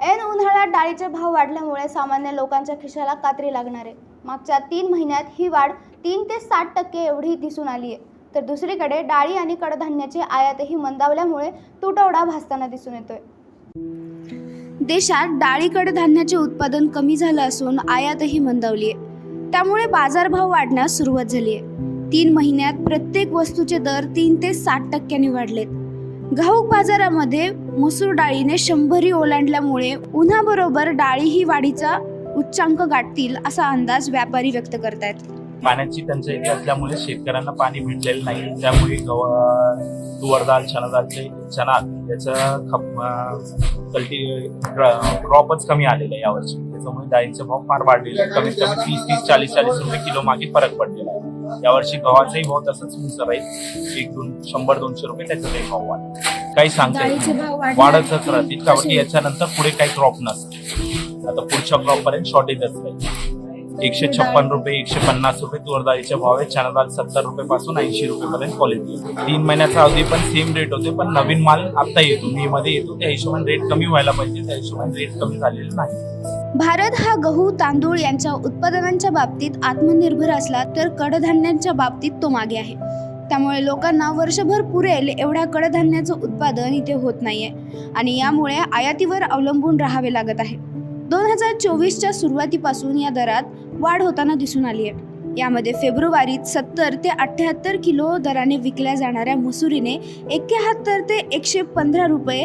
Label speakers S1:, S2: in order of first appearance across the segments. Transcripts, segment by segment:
S1: ऐन उन्हाळ्यात डाळीचे भाव वाढल्यामुळे सामान्य लोकांच्या खिशाला कात्री लागणार आहे। मागच्या 3 महिन्यात ही वाढ 3 ते 60% एवढी दिसून आली आहे। तर दुसरीकडे डाळी आणि कडधान्याची आयातही मंदावल्यामुळे तुटवडा भासताना दिसून येतोय। देशात डाळी कडधान्याचे उत्पादन कमी झालं असून आयातही मंदावली आहे। त्यामुळे बाजारभाव वाढण्यास सुरुवात झाली आहे। 3 महिन्यात प्रत्येक वस्तूचे दर 3 ते 60% वाढलेत। घाऊक बाजारामध्ये मसूर डाळीने 100 ओलांडल्यामुळे उन्हाबरोबर डाळीही वाढीचा उच्चांक गाठतील असा अंदाज व्यापारी व्यक्त करतायत।
S2: पाण्याची टंचाई असल्यामुळे शेतकऱ्यांना पाणी भेटलेलं नाही, त्यामुळे तुवर डाळ, चना याचं क्रॉपच कमी आलेलं आहे यावर्षी। त्याच्यामुळे डाळीचे भाव फार वाढलेले आहेत। कमीत कमी 30, 40 रुपये किलो मागे फरक पडलेला आहे। यावर्षी गव्हाचाही भाव तसंच उंच राहील, 100-200 रुपये त्याचाही भाव वाढेल। काही सांगता येत नाही, वाढतच राहतील, कारण याच्यानंतर पुढे काही क्रॉप नसतील। आता पुढच्या क्रॉप पर्यंत शॉर्टेजच राहील। 156 रुपये, 150 रुपये तुवर डाळीचे भाव आहे। चना डाळ 70 रुपये पासून 80 रुपये पर्यंत क्वालिटी। 3 महिन्याचा अवधी पण सेम रेट होते, पण नवीन माल आता येतो, मे मध्ये येतो, त्या हिशोबाने रेट कमी व्हायला पाहिजे, त्या हिशोबाने रेट कमी झालेला नाही।
S1: भारत हा गहू, तांदूळ यांच्या उत्पादनांच्या बाबतीत आत्मनिर्भर असला तर कडधान्यांच्या बाबतीत तो मागे आहे। त्यामुळे लोकांना वर्षभर पुरेल एवढ्या कडधान्याचं उत्पादन इथे होत नाहीये आणि यामुळे आयातीवर अवलंबून राहावे लागत आहे। 2024च्या सुरुवातीपासून या दरात वाढ होताना दिसून आली आहे। यामध्ये फेब्रुवारीत 70 ते 78 किलो दराने विकल्या जाणाऱ्या मसुरीने 71 ते 115 रुपये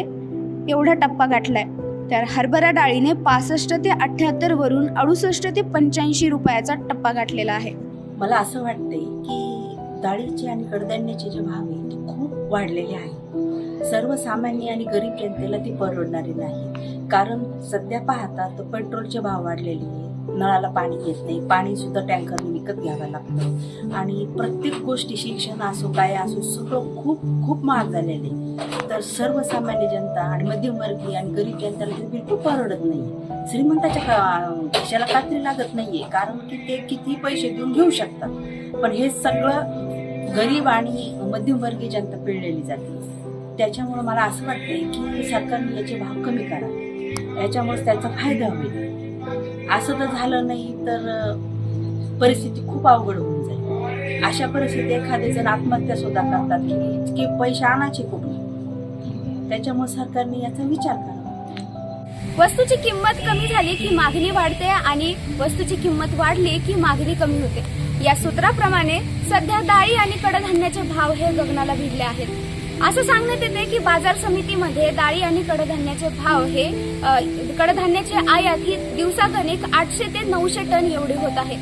S1: एवढा टप्पा गाठलाय। तर हरभरा डाळीने 65 ते 78 वरून 68 ते 85 रुपयाचा टप्पा गाठलेला आहे।
S3: मला असं वाटतंय की डाळीचे आणि कडधान्याचे जे भाव आहेत ते खूप वाढलेले आहेत। सर्वसामान्य आणि गरीब जनतेला ते परवडणारे नाही, कारण सध्या पाहता तर पेट्रोलचे भाव वाढलेले आहेत, नळाला पाणी येत नाही, पाणी सुद्धा टँकरने विकत घ्यावं लागतं आणि प्रत्येक गोष्टी, शिक्षण असो काय असो, सगळं खूप खूप महाग झालेले। तर सर्वसामान्य जनता आणि मध्यमवर्गीय आणि गरीब जनतेला ते बिलकुल परवडत नाही। श्रीमंताच्या खिशाला कात्री लागत नाहीये, कारण की ते किती पैसे देऊन घेऊ शकतात, पण हे सगळं गरीब आणि मध्यमवर्गीय जनता पिळलेली जाते। त्याच्यामुळे मला असं वाटतंय की सरकारने याचे भाव कमी करा, याच्यामुळे त्याचा फायदा होईल। असं तर झालं नाही तर परिस्थिती खूप अवघड होऊन जाईल। अशा परिस्थितीत एखादे जण आत्महत्या सुद्धा करतात की इतके पैसे आणायचे कुठून। त्याच्यामुळे सरकारने याचा विचार करावा।
S1: वस्तूची किंमत कमी झाली की मागणी वाढते आणि वस्तूची किंमत वाढली की मागणी कमी होते। या सूत्राप्रमाणे सध्या डाळी आणि कडधान्याचे भाव हे गगनाला भिडले आहेत। असं सांगण्यात येते की बाजार समितीमध्ये डाळी आणि कडधान्याचे भाव हे कडधान्याची आयात ही दिवसागणिक 800 ते 900 टन एवढी होत आहे।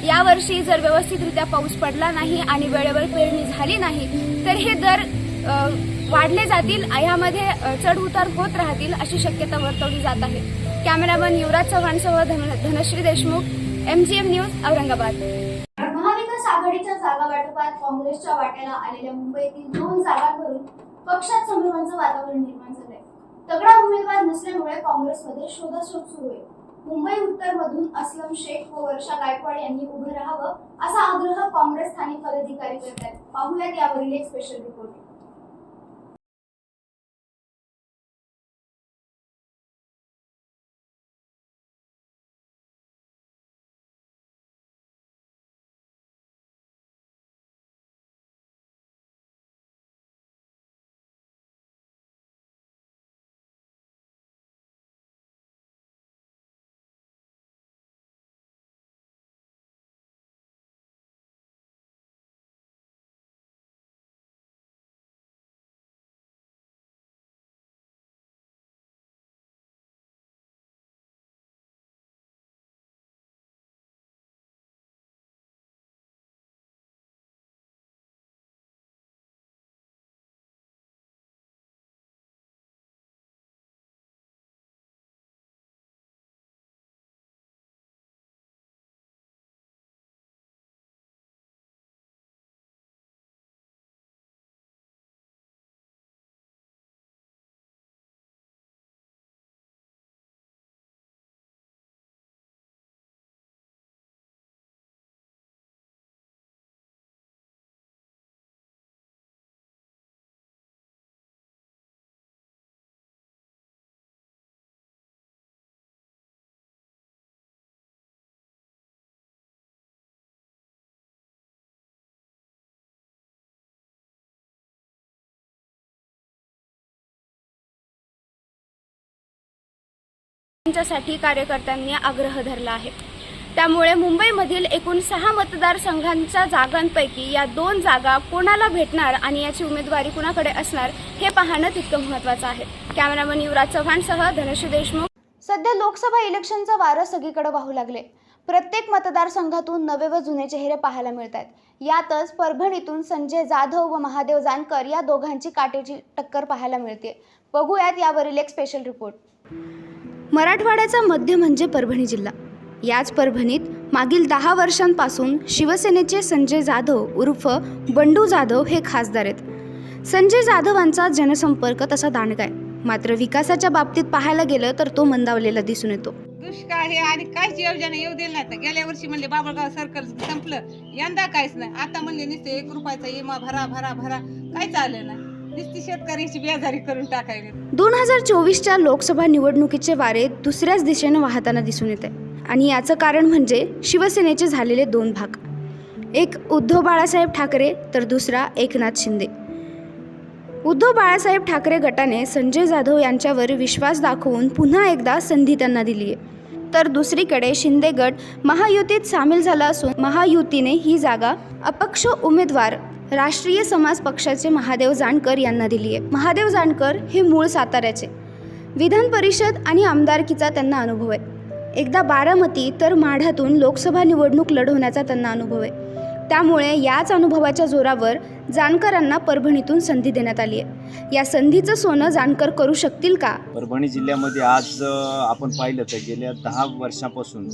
S1: यावर्षी जर व्यवस्थितरित्या पाऊस पडला नाही आणि वेळेवर पेरणी झाली नाही तर हे दर वाढले जातील, यामध्ये चढ उतार होत राहतील अशी शक्यता वर्तवली जात आहे। कॅमेरामन युवराज चव्हाणसह धनश्री देशमुख, MGM न्यूज, औरंगाबाद।
S4: महाविकास आघाडीच्या जागा वाटपात काँग्रेसच्या वाट्याला आलेल्या मुंबईतील 2 जागांवरून पक्षात संभ्रमाचं वातावरण निर्माण झालंय। तगडा उमेदवार नसल्यामुळे काँग्रेसमध्ये शोधाशोध सुरू आहे। मुंबई उत्तर मधून असलम शेख व वर्षा गायकवाड यांनी उभं राहावं असा आग्रह काँग्रेस स्थानिक पदाधिकारी करतात। पाहुयात यावरील एक स्पेशल रिपोर्ट।
S1: त्यांच्यासाठी कार्यकर्त्यांनी आग्रह धरला आहे. त्यामुळे मुंबईमधील एकूण 6 मतदारसंघांच्या जागांपैकी या 2 जागा कोणाला भेटणार आणि याची उमेदवारी कुणाकडे असणार हे पाहणं तितकं महत्त्वाचं आहे. कॅमेरामन युवराज चव्हाणसह धनश्री देशमुख. सध्या लोकसभा इलेक्शनचं वारं सगळीकडे वाहू लागले. प्रत्येक मतदारसंघातून नवे व जुने चेहरे पाहायला मिळत आहेत. यातच परभणीतून संजय जाधव व महादेव जानकर या दोघांची काटेची टक्कर पाहायला मिळते. बघूयात यावरील एक स्पेशल रिपोर्ट. मराठवाड्याचा मध्य म्हणजे परभणी जिल्हा. याच परभणीत मागील 10 वर्षांपासून शिवसेनेचे संजय जाधव उर्फ बंडू जाधव हे खासदार आहेत. संजय जाधवांचा जनसंपर्क तसा दांडगा आहे. मात्र विकासाच्या बाबतीत पाहायला गेलं तर तो मंदावलेला दिसून येतो.
S5: दुष्काळ हे आणि काहीच योजना येऊ दिली नाही. तर गेल्या वर्षी म्हणले बाबळगाव सर्कल संपलं, यंदा काहीच नाही. आता म्हणले नुसते 1 रुपयाचा इमा भरा भरा भरा, काय चाललं नाही. नुसती शेतकऱ्याची बेजारी करून टाकायला.
S1: 2024च्या लोकसभा निवडणुकीचे वारे दुसऱ्याच दिशेने वाहताना दिसून येते आणि याचं कारण म्हणजे शिवसेनेचे झालेले 2 भाग. एक उद्धव बाळासाहेब ठाकरे तर दुसरा एकनाथ शिंदे. उद्धव बाळासाहेब ठाकरे गटाने संजय जाधव यांच्यावर विश्वास दाखवून पुन्हा एकदा संधी त्यांना दिली आहे, तर दुसरीकडे शिंदे गट महायुतीत सामील झाला असून महायुतीने ही जागा अपक्ष उमेदवार राष्ट्रीय समाज पक्षाचे महादेव जानकर यांना दिली आहे. महादेव जानकर हे मूळ साताऱ्याचे. विधान परिषद आणि आमदारकीचा त्यांना अनुभव आहे. एकदा बारामती तर माढ्यातून लोकसभा निवडणूक लढवण्याचा त्यांना अनुभव आहे. त्यामुळे याच अनुभवाच्या जोरावर जानकरांना परभणीतून संधी देण्यात आली आहे. या संधीचं सोनं जानकर करू शकतील का?
S6: परभणी जिल्ह्यामध्ये आज आपण पाहिलं तर गेल्या 10 वर्षापासून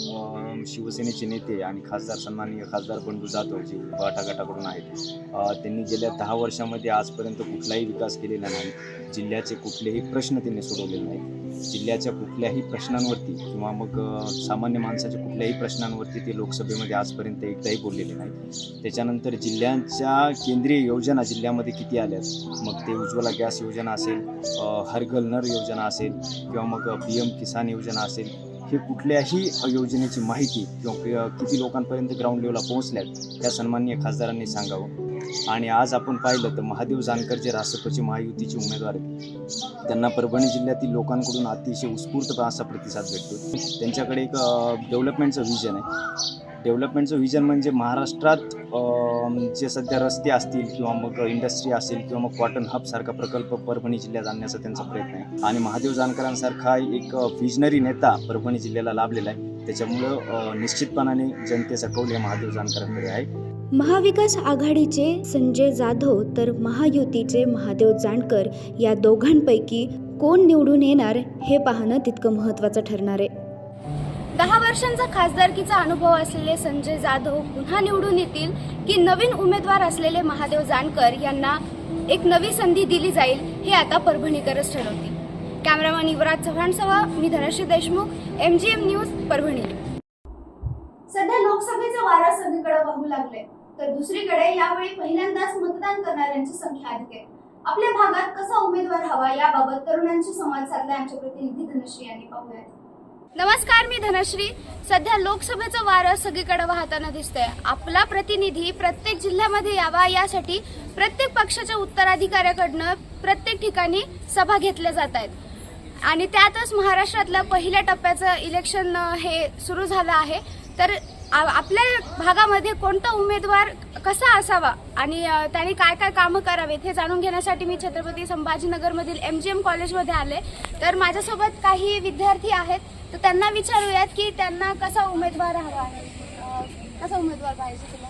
S6: शिवसेनेचे नेते आणि खासदार सन्माननीय खासदार बंडू जाधव जे गटाकडून आहेत, त्यांनी गेल्या 10 वर्षामध्ये आजपर्यंत कुठलाही विकास केलेला नाही. जिल्ह्याचे कुठलेही प्रश्न त्यांनी सोडवलेले नाहीत. जिल्ह्याच्या कुठल्याही प्रश्नांवरती किंवा मग सामान्य माणसाच्या कुठल्याही प्रश्नांवरती ते लोकसभेमध्ये आजपर्यंत एकदाही बोललेले नाहीत. त्याच्यानंतर जिल्ह्यांच्या केंद्रीय योजना जिल्ह्यामध्ये किती आल्यात, मग ते उज्ज्वला गॅस योजना असेल, हर घर नल योजना असेल किंवा मग PM किसान योजना असेल, हे कुठल्याही योजनेची माहिती किंवा किती लोकांपर्यंत ग्राउंड लेवलला पोहोचल्यात त्या सन्माननीय खासदारांनी सांगावं. आणि आज आपण पाहिलं तर महादेव जानकर जे रासपचे महायुतीचे उमेदवार आहेत, त्यांना परभणी जिल्ह्यातील लोकांकडून अतिशय उत्स्फूर्त असा प्रतिसाद भेटतो. त्यांच्याकडे एक डेव्हलपमेंटचं व्हिजन आहे. डेव्हलपमेंटचं व्हिजन म्हणजे महाराष्ट्रात जे सध्या रस्ते असतील किंवा मग इंडस्ट्री असेल किंवा मग कॉटन हबसारखा प्रकल्प परभणी जिल्ह्यात आणण्याचा त्यांचा प्रयत्न आहे. आणि महादेव जानकरांसारखा एक व्हिजनरी नेता परभणी जिल्ह्याला लाभलेला आहे. त्याच्यामुळं निश्चितपणाने जनतेचा कौल या महादेव जानकरांकडे आहे.
S1: महाविकास आघाडीचे संजय जाधव तर महायुतीचे महादेव जानकर या दोघांपैकी कोण निवडून येणार हे पाहणं तितकं महत्त्वाचं ठरणार आहे. 10 वर्षांचा खासदारकीचा अनुभव असलेले संजय जाधव पुन्हा निवडून येतील की नवीन उमेदवार असलेले महादेव जानकर यांना एक नवी संधी दिली जाईल हे आता परभणीकरच ठरवतील. कॅमेरामन युवराज चव्हाणसह मी धनश्री देशमुख, MGM न्यूज, परभणी.
S4: सध्या लोकसभेचं वारं सगळीकडे वाहू लागले, तर दुसरीकडे यावेळी पहिल्यांदाच मतदान करणाऱ्यांची संख्या अधिक आहे. आपल्या भागात कसा उमेदवार हवा याबाबत तरुणांशी संवाद साधला आमचे प्रतिनिधी धनश्री यांनी. पाहूयात.
S1: नमस्कार, मी धनश्री. सध्या लोकसभेचं वारं सगळीकडे वाहताना दिसतंय. आपला प्रतिनिधी प्रत्येक जिल्ह्यामध्ये यावा यासाठी प्रत्येक पक्षाच्या उत्तराधिकाऱ्याकडनं प्रत्येक ठिकाणी सभा घेतल्या जात आहेत आणि त्यातच महाराष्ट्रातल्या पहिल्या टप्प्याचं इलेक्शन हे सुरू झालं आहे. तर आपल्या भागामध्ये कोणता उमेदवार कसा असावा आणि त्यांनी काय काय कामं करावेत हे जाणून घेण्यासाठी मी छत्रपती संभाजीनगरमधील MGM कॉलेजमध्ये आले. तर माझ्यासोबत काही विद्यार्थी आहेत, तर त्यांना विचारूयात की त्यांना कसा उमेदवार हवा आहे, कसा उमेदवार पाहिजे तुला?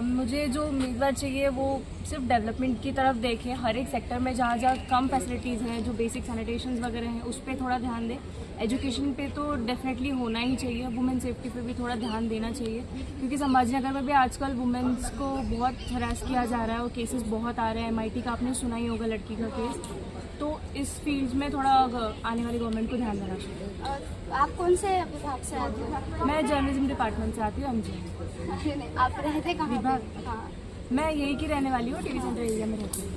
S7: मुझे जो उम्मीदवार चाहिए वो सिर्फ डेवलपमेंट की तरफ देखे. हर एक सेक्टर में जहाँ जहाँ कम फैसिलिटीज़ हैं, जो बेसिक सैनिटेशंस वगैरह हैं, उस पर थोड़ा ध्यान दें. एजुकेशन पे तो डेफिनेटली होना ही चाहिए. वुमेन सेफ्टी पे भी थोड़ा ध्यान देना चाहिए, क्योंकि संभाजीनगर में भी आजकल वुमेन्स को बहुत हरास किया जा रहा है और केसेस बहुत आ रहे हैं. MIT का आपने सुना ही होगा, लड़की का केस. तो इस फील्ड में थोड़ा आने वाली गवर्नमेंट को ध्यान देना चाहिए.
S1: आप कौन से विभाग से आते हो?
S7: मैं जर्नलिज्म डिपार्टमेंट से आती हूँ. MGM.
S1: आप रहते कहाँ पे?
S7: विभाग?
S1: हाँ.
S7: मैं यहीं की रहने वाली हूँ, TV सेंटर एरिया में रहती हूँ.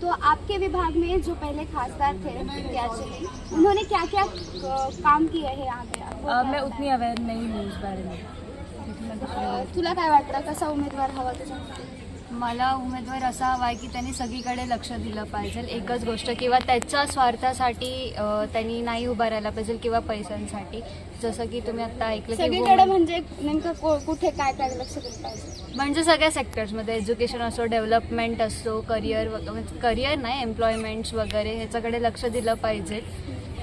S1: तो आपके विभाग में जो पहले खासदार थे विद्यार्थी, उन्होंने क्या क्या काम किए हैं यहाँ पे?
S7: मैं उतनी अवेयर नहीं हूँ इस बारे में.
S1: तुला काय वाटतं, कसा उमेदवार हवा तुझ्या?
S8: मला उमेदवार असा हवा आहे की त्यांनी सगळीकडे लक्ष दिलं पाहिजे. एकच गोष्ट किंवा त्याच्या स्वार्थासाठी त्यांनी नाही उभं राहायला पाहिजे किंवा पैशांसाठी. जसं की तुम्ही आता ऐकलं की
S1: सगळीकडे म्हणजे नेमकं कुठे काय काय लक्ष दिलं पाहिजे?
S8: म्हणजे सगळ्या सेक्टर्समध्ये एज्युकेशन असो, डेव्हलपमेंट असो, करिअर नाही एम्प्लॉयमेंट्स वगैरे ह्याच्याकडे लक्ष दिलं पाहिजे.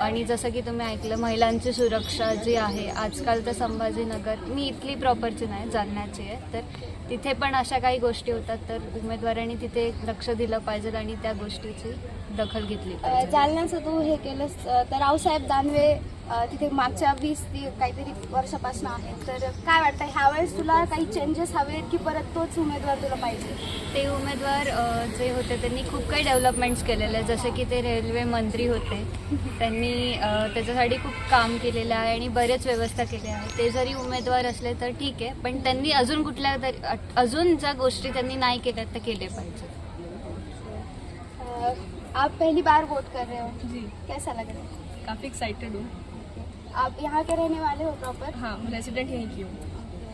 S8: आणि जसं की तुम्ही ऐकलं महिलांची सुरक्षा जी आहे आजकाल तर संभाजीनगर, मी इथली प्रॉपरची नाही जालन्याची आहे, तर तिथे पण अशा काही गोष्टी होतात, तर उमेदवारांनी तिथे लक्ष दिलं पाहिजे आणि त्या गोष्टीची दखल घेतली पाहिजे.
S1: जालन्याचं तू हे केलंस तर रावसाहेब दानवे तिथे मागच्या 20 काहीतरी वर्षापासून आहेत, तर काय वाटतं ह्यावेळेस तुला काही चेंजेस हवेत की परत तोच उमेदवार तुला पाहिजे?
S8: ते उमेदवार जे होते त्यांनी खूप काही डेव्हलपमेंट्स केलेले आहे. जसे की ते रेल्वे मंत्री होते, त्यांनी त्याच्यासाठी खूप काम केलेलं आहे आणि बरेच व्यवस्था केल्या आहे. ते जरी उमेदवार असले तर ठीक आहे, पण त्यांनी अजून कुठल्या तरी अजून ज्या गोष्टी त्यांनी नाही केल्या त्या केल्या पाहिजे.
S1: आप पहली बार वोट कर रहे हो,
S7: जी
S1: कैसा लग रहा है?
S7: काफ़ी एक्साइटेड हूँ.
S1: आप यहाँ के रहने वाले हो प्रॉपर?
S7: हाँ, रेजिडेंट यहीं की हूँ.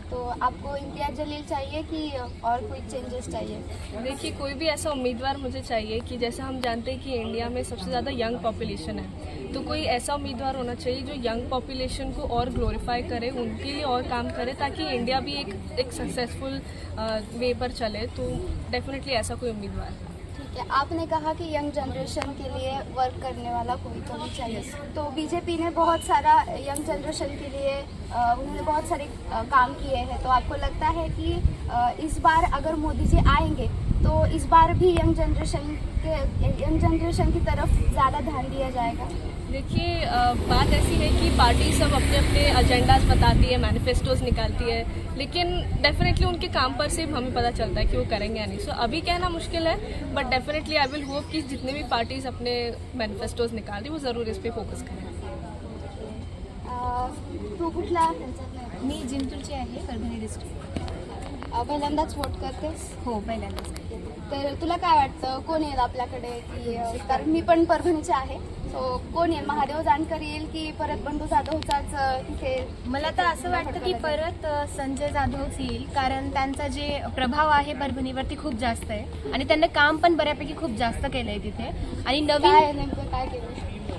S1: तो आपको इम्तियाज जलील चाहिए कि और कोई चेंजेस चाहिए?
S7: देखिए, कोई भी ऐसा उम्मीदवार मुझे चाहिए कि जैसा हम जानते हैं कि इंडिया में सबसे ज़्यादा यंग पॉपुलेशन है, तो कोई ऐसा उम्मीदवार होना चाहिए जो यंग पॉपुलेशन को और ग्लोरीफाई करे, उनके लिए और काम करे, ताकि इंडिया भी एक सक्सेसफुल वे पर चले. तो डेफिनेटली ऐसा कोई उम्मीदवार.
S1: ठीक है, आपने कहा कि यंग जनरेशन के लिए वर्क करने वाला कोई तो भी चाहिए. तो बीजेपी ने बहुत सारा यंग जनरेशन के लिए उन्होंने बहुत सारे काम किए हैं, तो आपको लगता है कि इस बार अगर मोदी जी आएंगे तो इस बार भी यंग जनरेशन की तरफ ज़्यादा ध्यान दिया जाएगा?
S7: देखिए, बात ऐसी है कि पार्टी सब अपने अपने एजेंडाज बताती है, मैनिफेस्टोज निकालती है, लेकिन डेफिनेटली उनके काम पर से हमें पता चलता है कि वो करेंगे या नहीं. सो अभी कहना मुश्किल है, but definitely I will hope कि जितने भी पार्टीज अपने मैनिफेस्टोज निकाल रही वो ज़रूर इस पर फोकस करें.
S1: तू कुठला
S8: मी जिंतूरची आहे, परभणी डिस्ट्रिक्ट.
S1: पहिल्यांदाच वोट करतेस?
S8: हो, पहिल्यांदाच.
S1: तर तुला काय वाटतं कोण येईल आपल्याकडे? की कारण मी पण परभणीचे आहे, सो कोण येईल? महादेव जानकर येईल की परत बंडू जाधवचाच तिथे?
S9: मला तर असं वाटतं की परत संजय जाधवच येईल, कारण त्यांचा जे प्रभाव आहे परभणीवरती खूप जास्त आहे आणि त्यांनी काम पण बऱ्यापैकी खूप जास्त केलंय तिथे. आणि
S1: काय
S9: नवीन
S1: नेमकं काय केलं?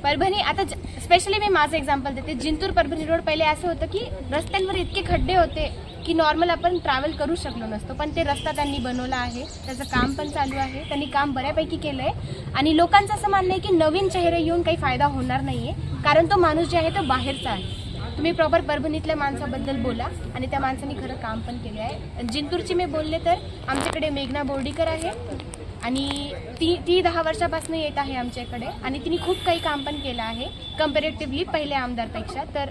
S9: परभणी, आता स्पेशली मी माझं एक्झाम्पल देते. जिंतूर परभणी रोड पहिले असं होतं की रस्त्यांवर इतके खड्डे होते की नॉर्मल आपण ट्रॅव्हल करू शकलो नसतो, पण ते रस्ता त्यांनी बनवला आहे, त्याचं काम पण चालू आहे, त्यांनी काम बऱ्यापैकी केलं आहे. आणि लोकांचं असं मानणं आहे की नवीन चेहरे येऊन काही फायदा होणार नाही आहे, कारण तो माणूस जे आहे तो बाहेरचा आहे. तुम्ही प्रॉपर परभणीतल्या माणसाबद्दल बोला आणि त्या माणसाने खरं काम पण केले आहे. जिंतूरची मी बोलले तर आमच्याकडे मेघना बोर्डीकर आहे आणि ती 10 वर्षापासून येत आहे आमच्याकडे आणि तिने खूप काही काम पण केलं आहे कम्पॅरेटिव्हली पहिल्या आमदारपेक्षा. तर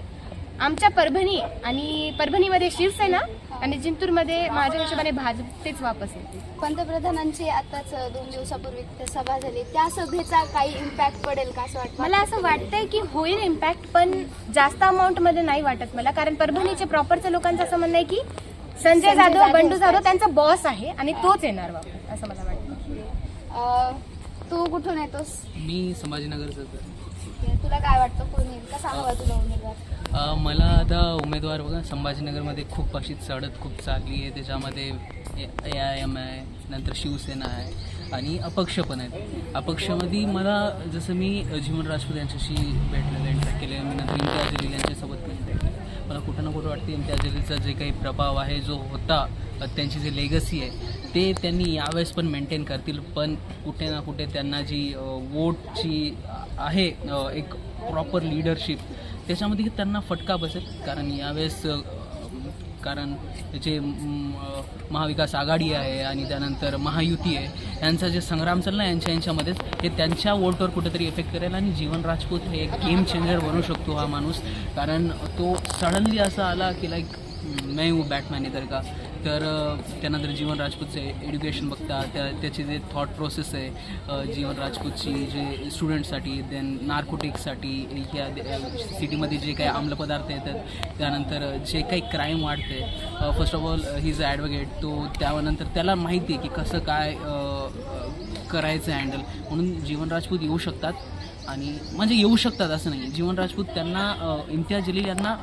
S9: आमच्या परभणीमध्ये शिवसेना आणि जिंतूरमध्ये माझ्या हिशोबाने भाजप तेच वापस येते.
S1: पंतप्रधानांची आताच 2 दिवसापूर्वी सभा झाली, त्या सभेचा काही इम्पॅक्ट पडेल का असं वाटतं?
S9: मला असं वाटतंय की होईल इम्पॅक्ट, पण जास्त अमाऊंटमध्ये नाही वाटत मला, कारण परभणीचे प्रॉपरच्या लोकांचं असं म्हणणं आहे की संजय जाधव, बंडू जाधव त्यांचा बॉस आहे आणि तोच येणार वापस, असं मला वाटतं.
S1: तू कुठून येतोस?
S10: मी संभाजीनगरचं.
S1: तुला काय वाटतं कोण येईल? कसा हवा तुला उमेदवार?
S10: मला आता उमेदवार बघा, संभाजीनगरमध्ये खूप अशी चढत खूप चालली आहे. त्याच्यामध्ये AIM आहे, नंतर शिवसेना आहे आणि अपक्ष पण आहेत. अपक्षामध्ये मला जसं मी जीवन राजपूत यांच्याशी भेटलेलं इंटरॅक्ट केलं, मी नंतर इम्तियाज जलील यांच्यासोबत इंटरॅक्ट केलं. मला कुठं ना कुठं वाटते इम्तियाज जलीलचा जे काही प्रभाव आहे, जो होता, त्यांची जी लेगसी आहे ते त्यांनी यावेळेस पण मेंटेन करतील. पण कुठे ना कुठे त्यांना जी वोटची आहे एक प्रॉपर लिडरशिप, त्याच्यामध्ये त्यांना फटका बसेल. कारण यावेळेस कारण जे महाविकास आघाडी आहे आणि त्यानंतर महायुती आहे, यांचा जे संग्राम चालला यांच्यामध्येच, हे त्यांच्या वोटवर कुठेतरी इफेक्ट करेल. आणि जीवन राजपूत हे एक गेम चेंजर बनू शकतो हा माणूस, कारण तो सडनली असा आला की लाईक मैं हूँ बॅटमॅन इधर का. तर त्यानंतर जीवन राजपूतचे एज्युकेशन बघता, त्याची जे थॉट प्रोसेस आहे जीवन राजपूतची, जे स्टुडंटसाठी, देन नार्कोटिक्ससाठी, या सिटीमध्ये जे काही अंमल पदार्थ येतात, त्यानंतर जे काही क्राईम वाढते, first of all he is a advocate. तो त्यानंतर त्याला माहिती आहे की कसं काय करायचं हँडल, म्हणून जीवन राजपूत येऊ शकतात. आणि म्हणजे येऊ शकतात असं नाही. जीवन राजपूत त्यांना इम्तियाज जलील यांना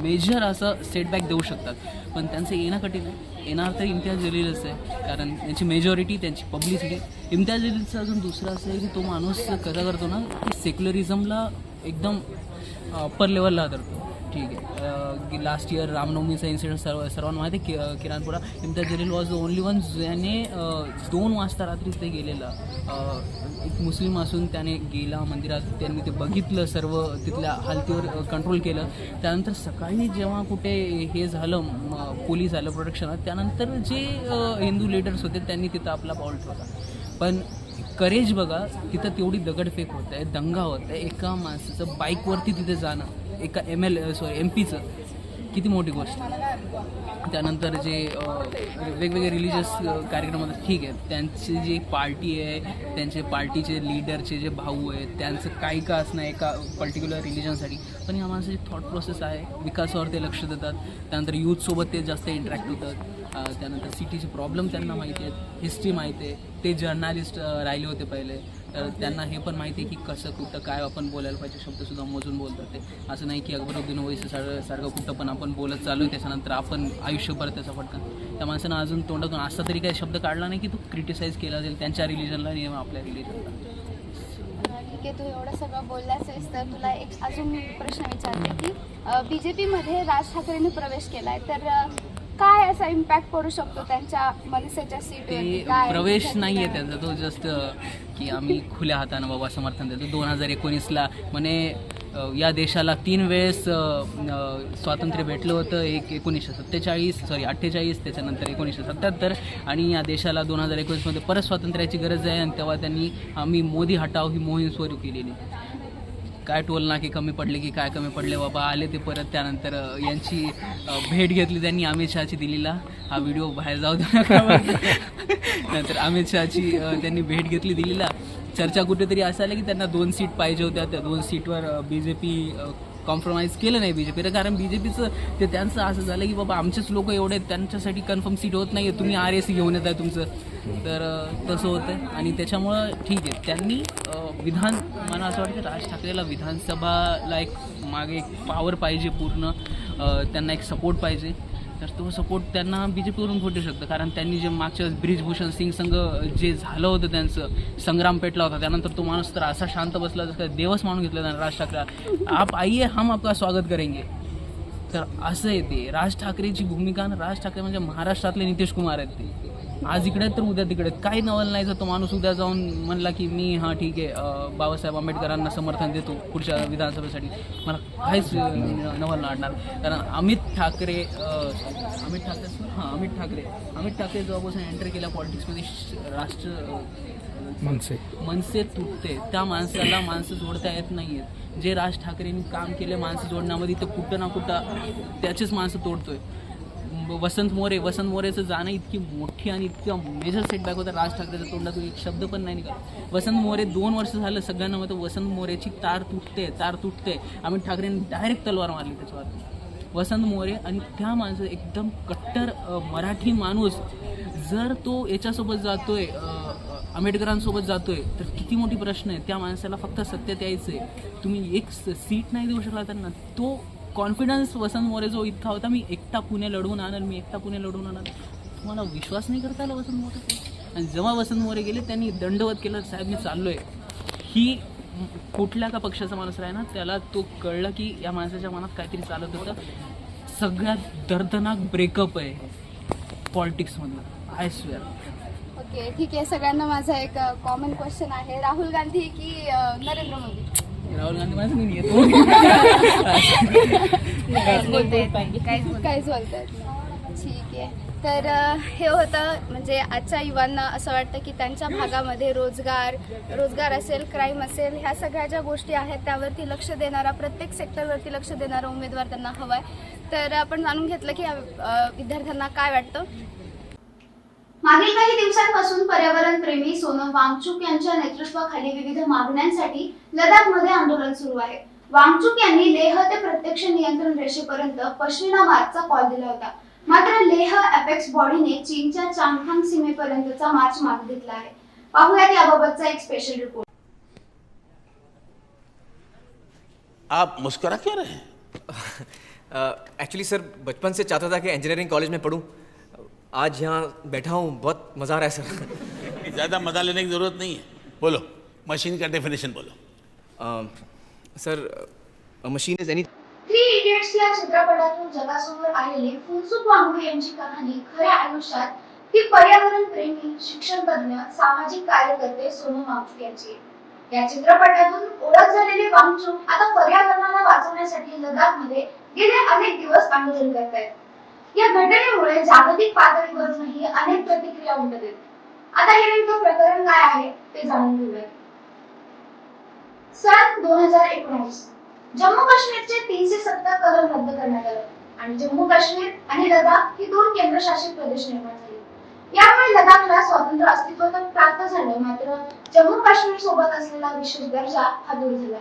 S10: मेजर असं सेटबॅक देऊ शकतात, पण त्यांचं येणं कठीण आहे. येणार तर इम्तियाज जलीलच आहे, कारण त्यांची मेजॉरिटी, त्यांची पब्लिसिटी. इम्तियाज जलीलचं अजून दुसरं असं आहे की तो माणूस कसा करतो ना की सेक्युलरिझमला एकदम अप्पर लेवलला धरतो. ठीक आहे, लास्ट इयर रामनवमीचा इन्सिडेंट सर्वांना माहिती आहे. Kiranpura Imtiaz Jaleel was the only one ज्याने 2 वाजता रात्री ते गेलेला. एक मुस्लिम असून त्याने गेला मंदिरात, त्यांनी ते बघितलं, सर्व तिथल्या हालतीवर कंट्रोल केलं. त्यानंतर सकाळी जेव्हा कुठे हे झालं, पोलीस आलं प्रोटेक्शनात, त्यानंतर जे हिंदू लीडर्स होते त्यांनी तिथं आपला पाऊल ठेवला. पण करेज बघा, तिथं तेवढी दगडफेक होत आहे, दंगा होत आहे, एका माणसाचं बाईकवरती तिथे जाणं, एका MP चं, किती मोठी गोष्ट. त्यानंतर जे वेगवेगळे रिलिजियस कार्यक्रम होतात, ठीक आहे, त्यांची जी पार्टी आहे, त्यांचे पार्टीचे लीडरचे जे भाऊ आहेत, त्यांचं काही का असणं एका पर्टिक्युलर रिलिजनसाठी, पण या माणसाची थॉट प्रोसेस आहे, विकासावर ते लक्ष देतात. त्यानंतर यूथसोबत ते जास्त इंटरॅक्ट होतात. त्यानंतर सिटीचे प्रॉब्लेम त्यांना माहिती आहेत, हिस्ट्री माहिती आहे, ते जर्नालिस्ट राहिले होते पहिले, तर त्यांना हे पण माहिती आहे की कसं कुठं काय आपण बोलायला पाहिजे, शब्दसुद्धा मोजून बोलतात ते. असं नाही की अकबरुद्दीन ओवैसी सारखं कुठं पण आपण बोलत चालू आहे, त्याच्यानंतर आपण आयुष्यभर त्याचा फटका. त्या माणसानं अजून तोंडातून असा तरी काही शब्द काढला नाही की तो क्रिटिसाइज केला जाईल त्यांच्या रिलिजनला आणि आपल्या रिलिजनला.
S1: ठीक आहे, तू एवढं सगळं बोललाच आहेस, तर तुला एक अजून मी प्रश्न विचारते की BJPमध्ये राज ठाकरेंनी प्रवेश केलाय, तर काय असा इम्पॅक्ट पडू शकतो त्यांच्या मनसेच्या सीटवरती?
S10: ते प्रवेश नाही आहे त्यांचा, तो जस्ट की आम्ही खुल्या हातानं बाबा समर्थन देतो. 2019ला म्हणे या देशाला 3 वेळेस स्वातंत्र्य भेटलं होतं, एक 1948, त्याच्यानंतर 1977, आणि या देशाला 2019मध्ये परत स्वातंत्र्याची गरज आहे. आणि तेव्हा त्यांनी आम्ही मोदी हटाव ही मोहीम सुरू केलेली. काय टोल नाके कमी पडले की काय कमी पडले बाबा, आले ते परत. त्यानंतर यांची भेट घेतली त्यांनी अमित शहाची दिल्लीला, हा व्हिडिओ बाहेर जाऊ द्या. नंतर अमित शहाची त्यांनी भेट घेतली दिल्लीला. चर्चा कुठेतरी असं आलं की त्यांना 2 सीट पाहिजे होत्या, त्या 2 सीटवर BJP कॉम्प्रोमाइज केलं नाही BJPला, कारण BJPचं ते त्यांचं असं झालं की बाबा आमचेच लोक एवढे आहेत, त्यांच्यासाठी कन्फर्म सीट होत नाही आहे, तुम्ही RAC घेऊन येत आहे तुमचं, तर तसं होतं आहे. आणि त्याच्यामुळं ठीक आहे, त्यांनी मला असं वाटतं राज ठाकरेला विधानसभाला एक मागे एक पॉवर पाहिजे, पूर्ण त्यांना एक सपोर्ट पाहिजे, तर तो सपोर्ट त्यांना BJPवरून भेटू शकतं. कारण त्यांनी जे मागच्या ब्रिजभूषण सिंग संघ जे झालं होतं, त्यांचं संग्राम पेटला होता, त्यानंतर तो माणूस तर असा शांत बसला जसं देवच मानून घेतला त्यांना राज ठाकरे. आप आइए हम आपका स्वागत करेंगे. तर असं आहे ते राज ठाकरेची भूमिका. राज ठाकरे म्हणजे महाराष्ट्रातले नितीश कुमार आहेत. ते आज इकडे तर उद्या तिकडे, काही नवल नाही. जर तो माणूस उद्या जाऊन म्हणला की मी ठीक आहे बाबासाहेब आंबेडकरांना समर्थन देतो पुढच्या विधानसभेसाठी, मला काहीच नवल नाडणार. कारण अमित ठाकरे जेव्हापासून एंटर केल्या पॉलिटिक्समध्ये, मनसे तुटते. त्या माणसाला माणसं जोडता येत नाही आहेत. जे राज ठाकरेंनी काम केले माणसं जोडण्यामध्ये, ते कुठं ना कुठं त्याचेच माणसं तोडतोय. वसंत मोरेचं जाणं इतकी मोठी आणि इतकं मेजर सेटबॅक होता. राज ठाकरेच्या तोंडातून एक शब्द पण नाही निघाला. वसंत मोरे 2 वर्ष झालं सगळ्यांना माहिती, वसंत मोरेची तार तुटते. अमित ठाकरेंनी डायरेक्ट तलवार मारली त्याच्यावर. वसंत मोरे आणि त्या माणसं एकदम कट्टर मराठी माणूस, जर तो याच्यासोबत जातोय, आंबेडकरांसोबत जातोय, तर किती मोठी प्रश्न आहे. त्या माणसाला फक्त सत्तेत यायचं आहे. तुम्ही एक सीट नाही देऊ शकला त्यांना. तो कॉन्फिडन्स वसंत मोरे जो इतका होता, मी एकटा पुणे लढवून आणल, तुम्हाला विश्वास नाही करता आला वसंत मोरे. आणि जेव्हा वसंत मोरे गेले, त्यांनी दंडवत केलं, साहेब मी चाललोय. ही कुठल्या का पक्षाचा माणूस राहिला, त्याला तो कळलं की या माणसाच्या मनात काहीतरी चालत होतं. सगळ्यात दर्दनाक ब्रेकअप आहे पॉलिटिक्समधलं, आय स्वेअर.
S1: ओके, ठीक आहे. सगळ्यांना माझा एक कॉमन क्वेश्चन आहे, राहुल गांधी की नरेंद्र मोदी?
S10: राहुल गांधी माझं नाही येतो.
S1: काहीच बोलतायत. ठीक आहे. तर हे होतं, म्हणजे आजच्या युवांना असं वाटतं की त्यांच्या भागामध्ये रोजगार असेल, क्राईम असेल, ह्या सगळ्या ज्या गोष्टी आहेत त्यावरती लक्ष देणारा, प्रत्येक सेक्टरवरती लक्ष देणारा उमेदवार त्यांना हवा आहे. तर आपण जाणून घेतलं की विद्यार्थ्यांना काय वाटतं.
S4: मागील काही दिवसांपासून पर्यावरण प्रेमी सोनम वांगचुक यांच्या नेतृत्वाखाली विविध मागण्यांसाठी लडाखमध्ये आंदोलन सुरू आहे. वांगचुक यांनी लेह ते प्रत्यक्ष नियंत्रण रेषेपर्यंत पश्मिना मार्चचा कॉल दिला होता. मात्र लेह अपेक्स बॉडीने चीनच्या चांगथांग सीमेपर्यंतचा मार्च मागे घेतला आहे. पाहूयात याबाबतचा एक स्पेशल रिपोर्ट.
S11: आप मुस्कुरा क्यों रहे हैं?
S12: एक्चुअली सर बचपन से चाहता था कि इंजीनियरिंग कॉलेज में पढूं। आज यहाँ बैठा हूँ, बहुत मज़ा आ रहा है सर।
S11: ज़्यादा मजा लेने की ज़रूरत नहीं है। बोलो, मशीन का डेफिनेशन बोलो।
S12: Sir machine is any
S4: three idiots या चित्रपटातून जगासमोर आलेली फुनसुक वांगडू यांची कहाणी खऱ्या आयुष्यात ही पर्यावरण प्रेमी, शिक्षण तज्ञ, सामाजिक कार्यकर्ते सोनम वांगचुक यांची आहे. या चित्रपटातून ओळख झालेले वांगचुक आता पर्यावरणाला वाचवण्यासाठी लडाखमध्ये गेले अनेक दिवस आंदोलन करत आहेत. या घटनेमुळे जागतिक पातळीवरूनही अनेक प्रतिक्रिया उमटत आहेत. आता हे नेमकं प्रकरण काय आहे ते जाणून घेऊया. सन 2019 जम्मू काश्मीरचे 370 कलम रद्द करण्यात आले आणि जम्मू काश्मीर आणि लडाख ही दोन केंद्रशासित प्रदेश निर्माण झाले. यामुळे लडाखला स्वातंत्र्य अस्तित्व तर प्राप्त झालं, मात्र जम्मू काश्मीर सोबत असलेला विशेष दर्जा हा दूर झाला.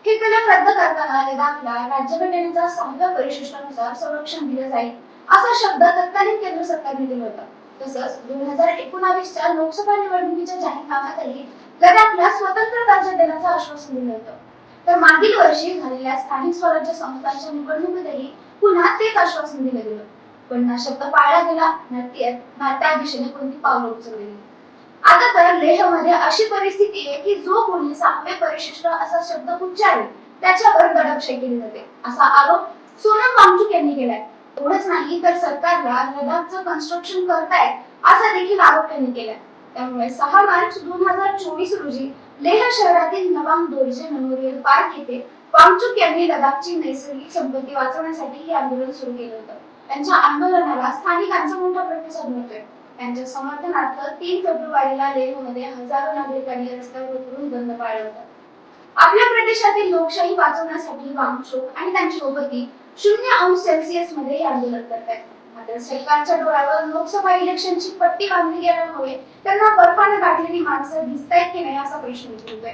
S4: हे कलम रद्द करताना लडाखला राज्यघटनेच्या 6व्या परिशिष्टानुसार संरक्षण दिले जाईल असा शब्द तत्कालीन केंद्र सरकारने दिला होता. तसंच 2019च्या लोकसभा निवडणुकीच्या जाहीरनाम्यातही लडाखला स्वतंत्र राज्य देण्याचं आश्वासन दिलं होतं. तर मागील वर्षी झालेल्या स्थानिक स्वराज्य संस्थांच्या निवडणुकीतही पुन्हा तेच आश्वासन दिलं गेलं, पण ना शब्द पाळला गेला ना त्या दिशेने कोणती पावलं उचलली गेली. आता तर लेहमध्ये अशी परिस्थिती आहे की जो कोणी 6वे परिशिष्ट असा शब्द उच्चारेल त्याच्यावर दडपशाही केली जाते, असा आरोप सोनम वांगचुक यांनी केलाय. एवढंच नाही तर सरकारला लडाखचं कन्स्ट्रक्शन करतायत असा देखील आरोप त्यांनी केलाय. त्यामुळे 6 मार्च 2024 रोजी लेह शहरातील नवांग दोर्जे मेमोरियल पार्क येथे वांगचुक यांनी लडाखची नैसर्गिक संपत्ती वाचवण्यासाठी हे आंदोलन सुरू केलं होतं. त्यांच्या आंदोलनाला स्थानिकांचा मोठा प्रतिसाद मिळतोय. त्यांच्या समर्थनार्थ 3 फेब्रुवारीला लेहमध्ये हजारो नागरिकांनी रस्त्यावर उतरून बंद पाळला होता. आपल्या प्रदेशातील लोकशाही वाचवण्यासाठी वांगचुक आणि त्यांची सोबती 0°C मध्ये हे आंदोलन करतात. मात्र सरकारच्या डोळ्यावर लोकसभा इलेक्शनची पट्टी बांधली गेल्यामुळे त्यांना बर्फाने गाठलेली माणसं दिसतायत की नाही असा प्रश्न उद्भवतोय.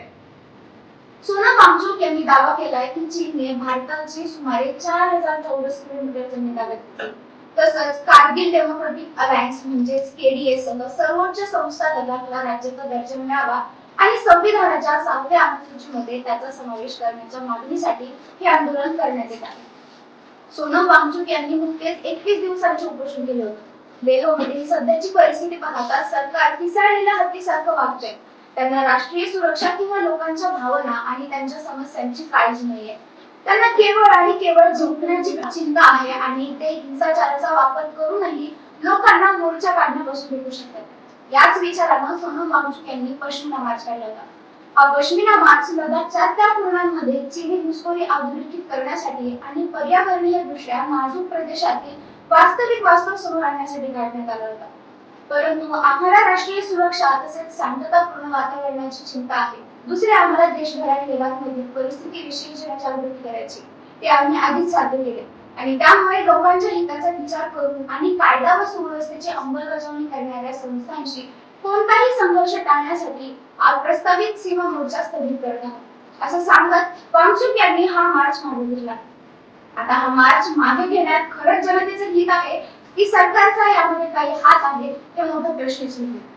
S4: सोनम वांगचुक यांनी दावा केलाय की चीनने भारताची सुमारे 4000 चौरस किलोमीटर जमीन ताब्यात घेतली. तसंच कारगिल डेमोक्रेटिक अलायन्स म्हणजेच केडीए सह सर्वोच्च संस्था लडाखला राज्याचा दर्जा मिळावा आणि संविधानाच्या 7व्या अनुसूचीमध्ये त्याचा समावेश करण्याच्या मागणीसाठी हे आंदोलन करण्यात येत आहे. सोनम वांगचुक यांनी नुकतेच 21 दिवसांचे उपोषण केले होते. लेहमधील सध्याची परिस्थिती पाहता सरकार पिसाळलेल्या हत्तीसारखं वागतंय. त्यांना राष्ट्रीय सुरक्षा किंवा लोकांच्या भावना आणि त्यांच्या समस्यांची काळजी नाहीये. त्यांना केवळ आणि केवळ झोपण्याची चिंता आहे आणि ते हिंसाचाराचा वापर करूनही लोकांना मोर्चा काढण्यापासून रोखू शकतात. याच विचारानं सोनम वांगचुक यांनी पश्मिना मार्च काढला होता. हा पश्मिना मार्च लडाखच्या त्या पूर्णांमध्ये चीनी घुसखोरी अधोरेखित करण्यासाठी आणि पर्यावरणीय दृष्ट्या नाजूक प्रदेशातील वास्तविक वास्तव समोर आणण्यासाठी काढण्यात आला होता. परंतु आम्हाला राष्ट्रीय सुरक्षा तसेच शांततापूर्ण वातावरणाची चिंता आहे. दुसरे आम्हाला देशभरात लडाखमधील परिस्थितीविषयी जनजागृती करायची, ते आम्ही आधीच साध्य केले आणि त्यामुळे लोकांच्या हिताचा विचार करून आणि कायदा व सुव्यवस्थेची अंमलबजावणी करणाऱ्या संस्थांशी कोणताही संघर्ष टाळण्यासाठी प्रस्तावित सीमा मोर्चा स्थगित करत आहोत असं सांगत वांगचुक यांनी हा मार्च मागे घेतला. आता हा मार्च मागे घेण्यात खरंच जनतेचं हित आहे की सरकारचा यामध्ये काही हात आहे हे मोठं प्रश्नचिन्ह आहे.